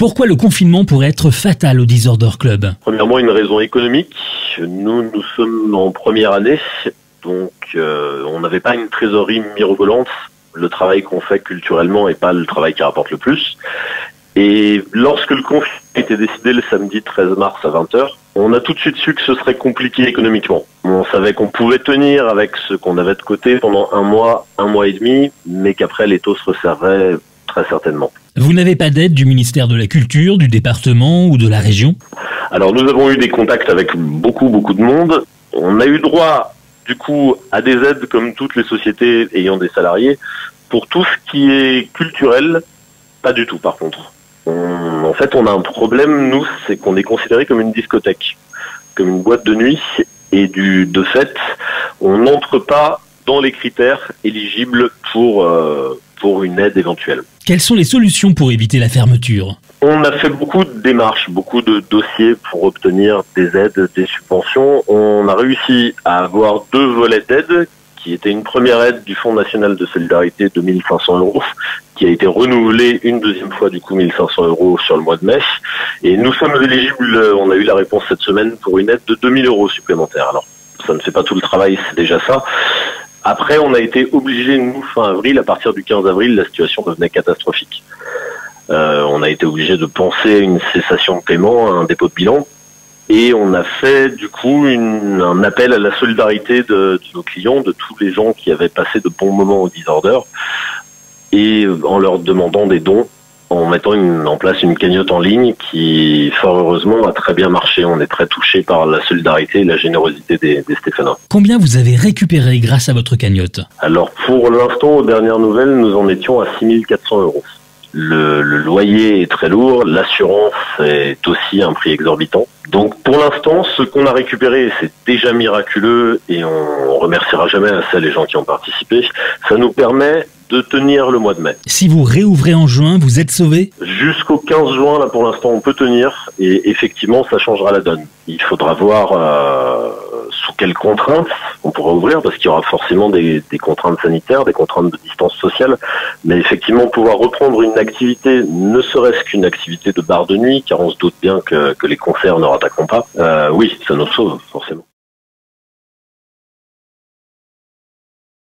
Pourquoi le confinement pourrait être fatal au Disorder Club? Premièrement, une raison économique. Nous sommes en première année, donc on n'avait pas une trésorerie mirobolante. Le travail qu'on fait culturellement n'est pas le travail qui rapporte le plus. Et lorsque le confinement a été décidé le samedi 13 mars à 20h, on a tout de suite su que ce serait compliqué économiquement. On savait qu'on pouvait tenir avec ce qu'on avait de côté pendant un mois et demi, mais qu'après les taux se resserraient très certainement. Vous n'avez pas d'aide du ministère de la Culture, du département ou de la région? Alors nous avons eu des contacts avec beaucoup de monde. On a eu droit du coup à des aides comme toutes les sociétés ayant des salariés. Pour tout ce qui est culturel, pas du tout par contre. En fait, on a un problème, nous, c'est qu'on est considéré comme une discothèque, comme une boîte de nuit, et de fait, on n'entre pas dans les critères éligibles pour une aide éventuelle. Quelles sont les solutions pour éviter la fermeture? On a fait beaucoup de démarches, beaucoup de dossiers pour obtenir des aides, des subventions. On a réussi à avoir 2 volets d'aide, qui était une première aide du Fonds national de solidarité de 1 500 €, qui a été renouvelée une deuxième fois, du coup 1 500 € sur le mois de mai. Et nous sommes éligibles, on a eu la réponse cette semaine, pour une aide de 2 000 € supplémentaires. Alors, ça ne fait pas tout le travail, c'est déjà ça. Après, on a été obligés, nous, fin avril, à partir du 15 avril, la situation devenait catastrophique. On a été obligés de penser à une cessation de paiement, à un dépôt de bilan. Et on a fait du coup un appel à la solidarité de nos clients, de tous les gens qui avaient passé de bons moments au Disorder, et en leur demandant des dons, en mettant en place une cagnotte en ligne qui, fort heureusement, a très bien marché. On est très touchés par la solidarité et la générosité des Stéphanois. Combien vous avez récupéré grâce à votre cagnotte? Alors pour l'instant, aux dernières nouvelles, nous en étions à 6 400 €. Le loyer est très lourd, l'assurance est aussi un prix exorbitant. Donc pour l'instant, ce qu'on a récupéré, c'est déjà miraculeux et on remerciera jamais assez les gens qui ont participé. Ça nous permet de tenir le mois de mai. Si vous réouvrez en juin, vous êtes sauvé? Jusqu'au 15 juin, là pour l'instant, on peut tenir et effectivement, ça changera la donne. Il faudra voir sous quelles contraintes on pourra ouvrir, parce qu'il y aura forcément des contraintes sanitaires, des contraintes de distance sociale, mais effectivement pouvoir reprendre une activité, ne serait-ce qu'une activité de bar de nuit, car on se doute bien que les concerts ne rattaqueront pas, oui, ça nous sauve forcément.